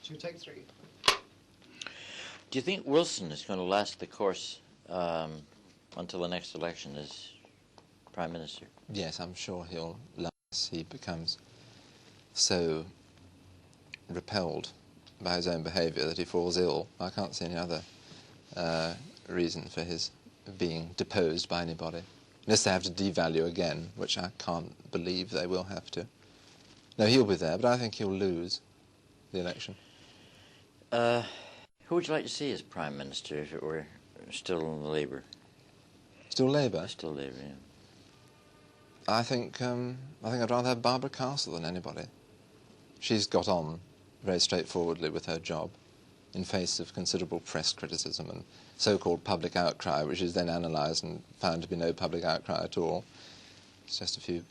2 take 3. Do you think Wilson is going to last the course until the next election as Prime Minister? Yes, I'm sure he'll last. He becomes so repelled by his own behaviour that he falls ill. I can't see any other reason for his being deposed by anybody, unless they have to devalue again, which I can't believe they will have to. No, he'll be there, but I think he'll lose the election. Who would you like to see as Prime Minister if it were still Labour? Still Labour? Still Labour, yeah. I think I'd rather have Barbara Castle than anybody. She's got on very straightforwardly with her job in face of considerable press criticism and so-called public outcry, which is then analysed and found to be no public outcry at all. It's just a few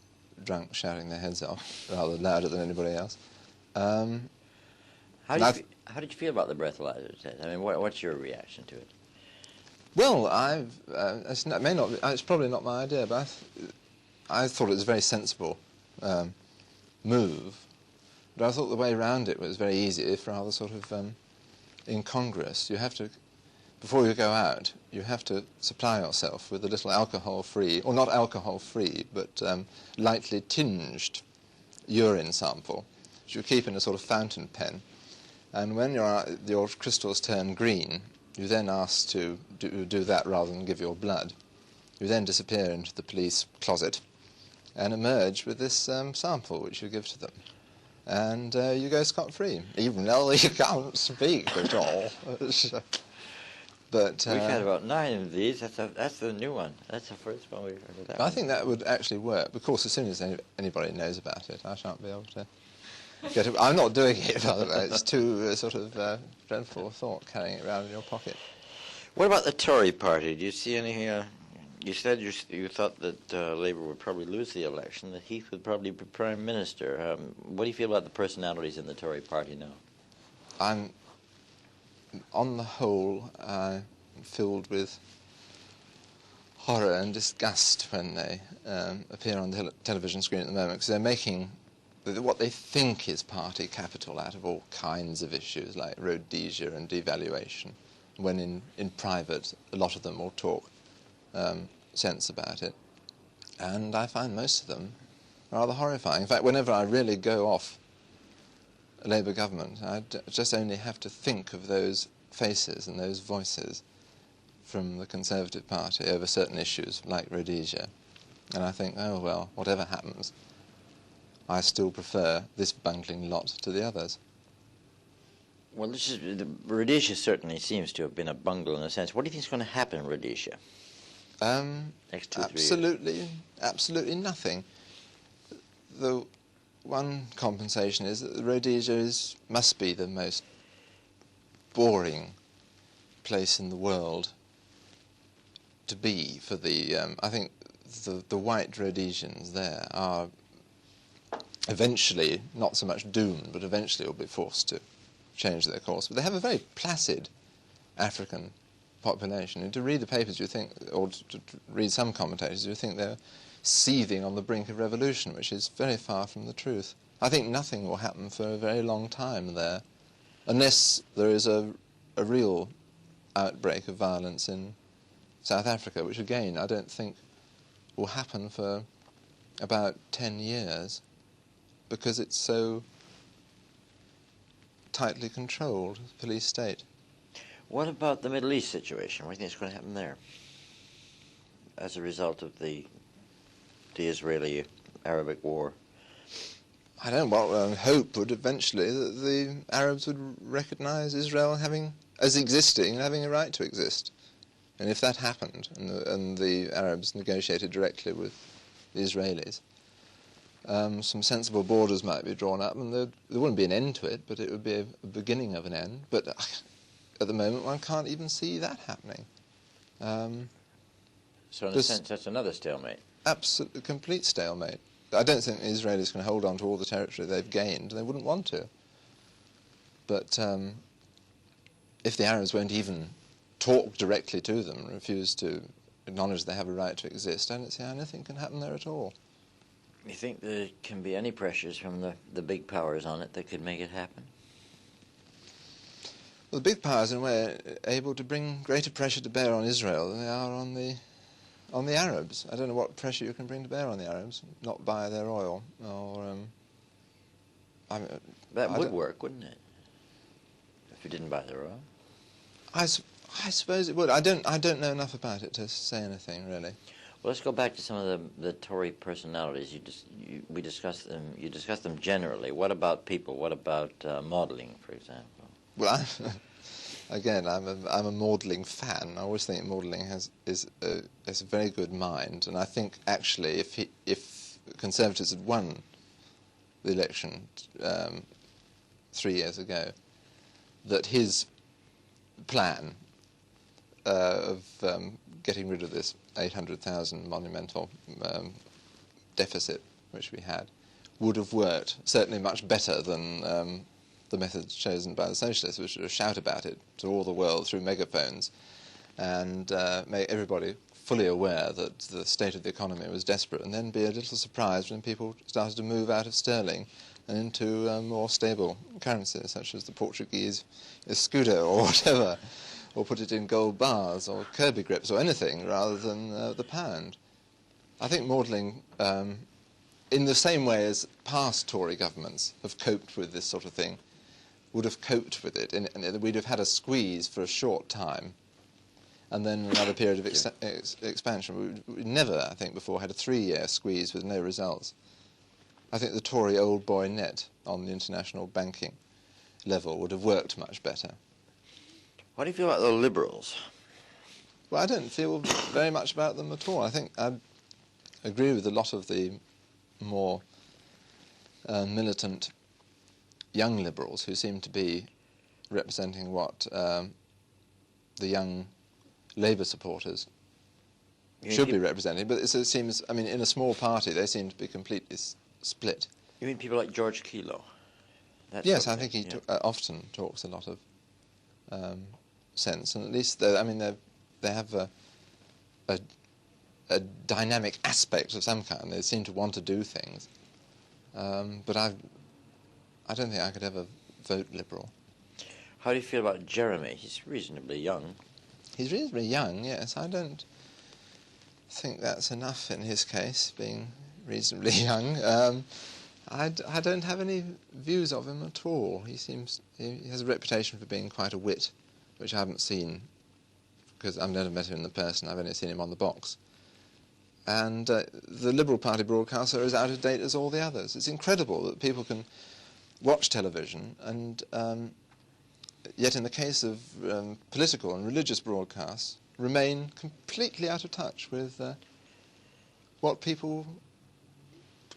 drunks shouting their heads off, rather louder than anybody else. How did you feel about the breathalyzer test? I mean, what's your reaction to it? Well, it's probably not my idea, but I thought it was a very sensible move. But I thought the way around it was very easy, if rather sort of incongruous. You have to, before you go out, you have to supply yourself with a little alcohol-free, or not alcohol-free, but lightly tinged urine sample, which you keep in a sort of fountain pen. And when your crystals turn green, you then ask to do that rather than give your blood. You then disappear into the police closet and emerge with this sample which you give to them. And you go scot-free, even though you can't speak at all. But we've had about 9 of these. That's the new one. That's the first one we've heard of that. I think that would actually work. Of course, as soon as anybody knows about it, I shan't be able to get it. I'm not doing it, by the way. It's too sort of dreadful thought carrying it around in your pocket. What about the Tory party? Do you see any... you said you thought that Labour would probably lose the election, that Heath would probably be Prime Minister. What do you feel about the personalities in the Tory party now? I'm, on the whole, filled with horror and disgust when they appear on the television screen at the moment, because they're making what they think is party capital out of all kinds of issues like Rhodesia and devaluation, when in private a lot of them will talk sense about it. And I find most of them rather horrifying. In fact, whenever I really go off a Labour government, I just only have to think of those faces and those voices from the Conservative Party over certain issues like Rhodesia. And I think, oh well, whatever happens, I still prefer this bungling lot to the others. Well, Rhodesia certainly seems to have been a bungle in a sense. What do you think is going to happen in Rhodesia? Next 2 or 3 years? Absolutely nothing. The one compensation is that Rhodesia must be the most boring place in the world to be for the... I think the white Rhodesians there are eventually, not so much doomed, but eventually will be forced to change their course. But they have a very placid African population. And to read the papers, you think, or to read some commentators, you think they're seething on the brink of revolution, which is very far from the truth. I think nothing will happen for a very long time there, unless there is a real outbreak of violence in South Africa, which again I don't think will happen for about 10 years, because it's so tightly controlled, the police state. What about the Middle East situation? What do you think is going to happen there as a result of the Israeli-Arabic war? I don't know. What hope would eventually that the Arabs would recognise Israel as existing and having a right to exist. And if that happened, and the Arabs negotiated directly with the Israelis, some sensible borders might be drawn up, and there wouldn't be an end to it, but it would be a beginning of an end. But at the moment, one can't even see that happening. So in a sense, that's another stalemate. Absolute, complete stalemate. I don't think the Israelis can hold on to all the territory they've gained. They wouldn't want to. But if the Arabs won't even talk directly to them, refuse to acknowledge they have a right to exist, I don't see how anything can happen there at all. You think there can be any pressures from the big powers on it that could make it happen? Well, the big powers, in a way, are able to bring greater pressure to bear on Israel than they are on the Arabs. I don't know what pressure you can bring to bear on the Arabs, not buy their oil, or... That would work, wouldn't it? If you didn't buy their oil. I suppose it would. I don't know enough about it to say anything, really. Well, let's go back to some of the Tory personalities. We discussed them. You discussed them generally. What about people? What about modelling, for example? Well, again, I'm a Maudling fan. I always think Maudling has a very good mind, and I think actually, if Conservatives had won the election 3 years ago, that his plan of getting rid of this 800,000 monumental deficit which we had would have worked certainly much better than the methods chosen by the socialists, which would shout about it to all the world through megaphones and make everybody fully aware that the state of the economy was desperate, and then be a little surprised when people started to move out of sterling and into more stable currencies, such as the Portuguese escudo or whatever, or put it in gold bars or Kirby grips or anything rather than the pound. I think Maudling, in the same way as past Tory governments have coped with this sort of thing, would have coped with it, and we'd have had a squeeze for a short time, and then another period of expansion. We never, I think, before had a 3-year squeeze with no results. I think the Tory old boy net on the international banking level would have worked much better. What do you feel about the Liberals? Well, I don't feel very much about them at all. I think I agree with a lot of the more militant young Liberals who seem to be representing what the young Labour supporters should be representing. But it seems, I mean, in a small party, they seem to be completely split. You mean people like George Kelo? Yes, I think he often talks a lot of sense, and at least they have a dynamic aspect of some kind. They seem to want to do things, but I don't think I could ever vote Liberal. How do you feel about Jeremy? He's reasonably young. He's reasonably young, yes. I don't think that's enough in his case, being reasonably young. I don't have any views of him at all. He has a reputation for being quite a wit, which I haven't seen, because I've never met him in person. I've only seen him on the box. And the Liberal Party broadcaster is out of date as all the others. It's incredible that people can watch television and yet in the case of political and religious broadcasts remain completely out of touch with what people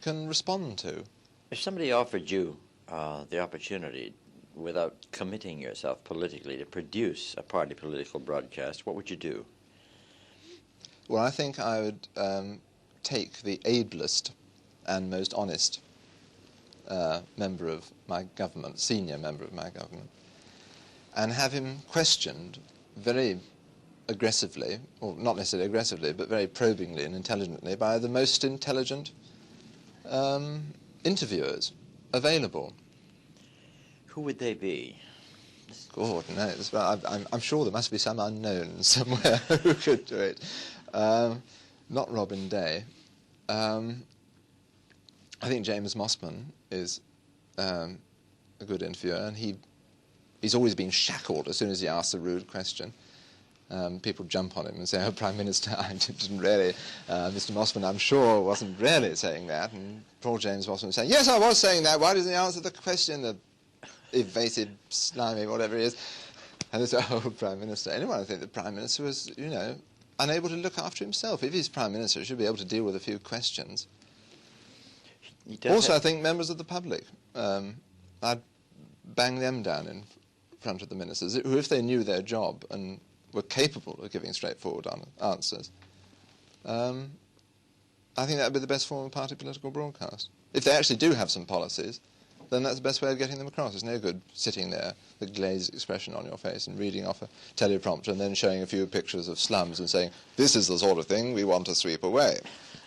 can respond to. If somebody offered you the opportunity, without committing yourself politically, to produce a party political broadcast, what would you do? Well, I think I would take the ablest and most honest member of my government, senior member of my government, and have him questioned very aggressively, or not necessarily aggressively, but very probingly and intelligently by the most intelligent interviewers available. Who would they be? God knows. I'm sure there must be some unknown somewhere who could do it. Not Robin Day. I think James Mossman is a good interviewer, and he's always been shackled as soon as he asks a rude question. People jump on him and say, "Oh, Prime Minister, I didn't really." Mr. Mossman, I'm sure, wasn't really saying that. And poor James Mossman saying, "Yes, I was saying that. Why doesn't he answer the question?" The evasive, slimy, whatever he is. And they say, "Oh, Prime Minister." Anyone would think the Prime Minister was, unable to look after himself. If he's Prime Minister, he should be able to deal with a few questions. Also, I think members of the public, I'd bang them down in front of the ministers, who, if they knew their job and were capable of giving straightforward answers, I think that would be the best form of party political broadcast. If they actually do have some policies, then that's the best way of getting them across. It's no good sitting there with glazed expression on your face and reading off a teleprompter and then showing a few pictures of slums and saying, "This is the sort of thing we want to sweep away."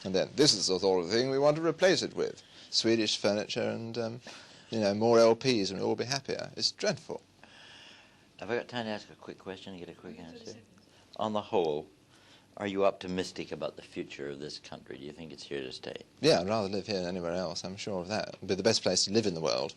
And then, "This is the sort of thing we want to replace it with. Swedish furniture and, more LPs, and we'll all be happier." It's dreadful. Have I got time to ask a quick question and get a quick answer? On the whole, are you optimistic about the future of this country? Do you think it's here to stay? Yeah, I'd rather live here than anywhere else, I'm sure of that. It'd be the best place to live in the world.